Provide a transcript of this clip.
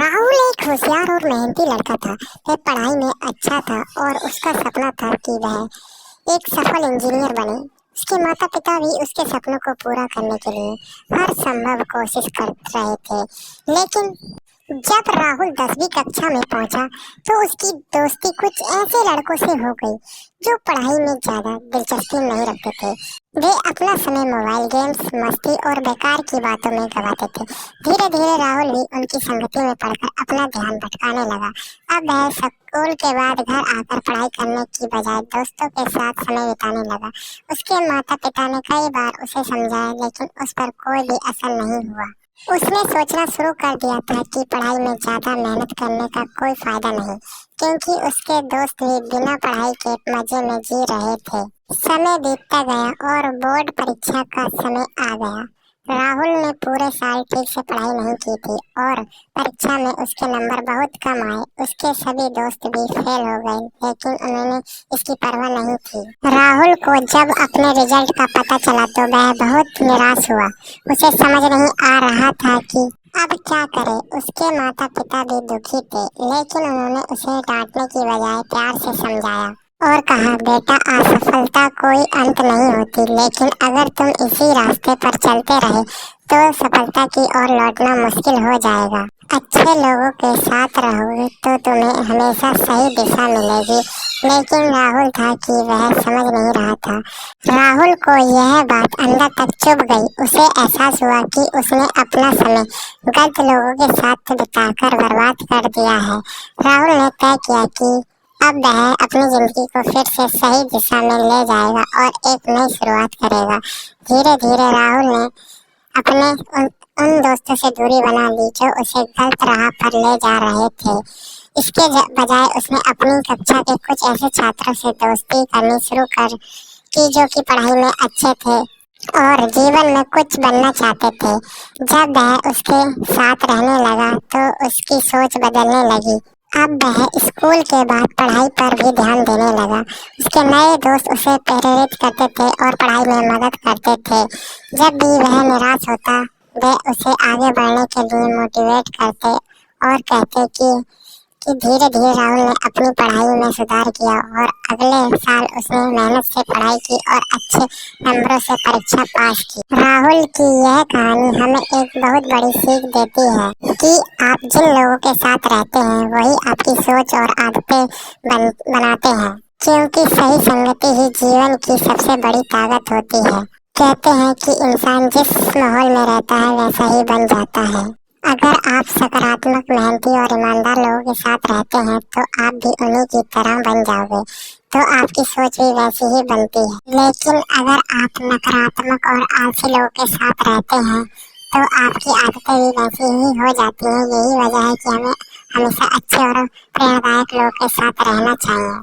राहुल एक होशियार और मेहनती लड़का था। वह पढ़ाई में अच्छा था और उसका सपना था कि वह एक सफल इंजीनियर बने। उसके माता पिता भी उसके सपनों को पूरा करने के लिए हर संभव कोशिश कर रहे थे। लेकिन जब राहुल 10वीं कक्षा में पहुंचा तो उसकी दोस्ती कुछ ऐसे लड़कों से हो गई जो पढ़ाई में ज्यादा दिलचस्पी नहीं रखते थे। वे अपना समय मोबाइल गेम्स, मस्ती और बेकार की बातों में गवाते थे। धीरे धीरे राहुल भी उनकी संगति में पड़कर अपना ध्यान भटकाने लगा। अब वह स्कूल के बाद घर आकर पढ़ाई करने की बजाय दोस्तों के साथ समय बिताने लगा। उसके माता पिता ने कई बार उसे समझाया लेकिन उस पर कोई भी असर नहीं हुआ। उसने सोचना शुरू कर दिया था कि पढ़ाई में ज्यादा मेहनत करने का कोई फायदा नहीं, क्योंकि उसके दोस्त भी बिना पढ़ाई के मजे में जी रहे थे। समय बीतता गया और बोर्ड परीक्षा का समय आ गया। राहुल ने पूरे साल ठीक से पढ़ाई नहीं की थी और परीक्षा में उसके नंबर बहुत कम आए। उसके सभी दोस्त भी फेल हो गए, लेकिन उन्होंने इसकी परवाह नहीं की। राहुल को जब अपने रिजल्ट का पता चला तो वह बहुत निराश हुआ। उसे समझ नहीं आ रहा था कि अब क्या करे। उसके माता पिता भी दुखी थे, लेकिन उन्होंने उसे डांटने की बजाय प्यार से समझाया और कहा, बेटा, असफलता कोई अंत नहीं होती, लेकिन अगर तुम इसी रास्ते पर चलते रहे तो सफलता की ओर लौटना मुश्किल हो जाएगा। अच्छे लोगों के साथ रहोगे तो तुम्हें हमेशा सही दिशा मिलेगी। लेकिन राहुल था कि वह समझ नहीं रहा था। राहुल को यह बात अंदर तक चुभ गई। उसे एहसास हुआ कि उसने अपना समय गलत लोगों के साथ बिताकर बर्बाद कर दिया है। राहुल ने तय किया कि अब वह अपनी जिंदगी को फिर से सही दिशा में ले जाएगा और एक नई शुरुआत करेगा। धीरे धीरे राहुल ने अपने उन दोस्तों से दूरी बना ली जो उसे गलत राह पर ले जा रहे थे। इसके बजाय उसने अपनी कक्षा के कुछ ऐसे छात्रों से दोस्ती करनी शुरू कर की जो कि पढ़ाई में अच्छे थे और जीवन में कुछ बनना चाहते थे। जब वह उसके साथ रहने लगा तो उसकी सोच बदलने लगी। अब वह स्कूल के बाद पढ़ाई पर भी ध्यान देने लगा। उसके नए दोस्त उसे प्रेरित करते थे और पढ़ाई में मदद करते थे। जब भी वह निराश होता, वे उसे आगे बढ़ने के लिए मोटिवेट करते और कहते कि धीरे धीरे राहुल ने अपनी पढ़ाई में सुधार किया और अगले साल उसने मेहनत से पढ़ाई की और अच्छे नंबरों से परीक्षा पास की। राहुल की यह कहानी हमें एक बहुत बड़ी सीख देती है कि आप जिन लोगों के साथ रहते हैं वही आपकी सोच और आदतें बनाते हैं, क्योंकि सही संगति ही जीवन की सबसे बड़ी ताकत होती है। कहते हैं कि इंसान जिस माहौल में रहता है वैसा ही बन जाता है। अगर आप सकारात्मक, मेहनती और ईमानदार लोगों के साथ रहते हैं तो आप भी उन्हीं की तरह बन जाओगे, तो आपकी सोच भी वैसी ही बनती है। लेकिन अगर आप नकारात्मक और आलसी लोगों के साथ रहते हैं तो आपकी आदतें भी वैसी ही हो जाती हैं। यही वजह है कि हमें हमेशा अच्छे और प्रेरणादायक लोगों के साथ रहना चाहिए।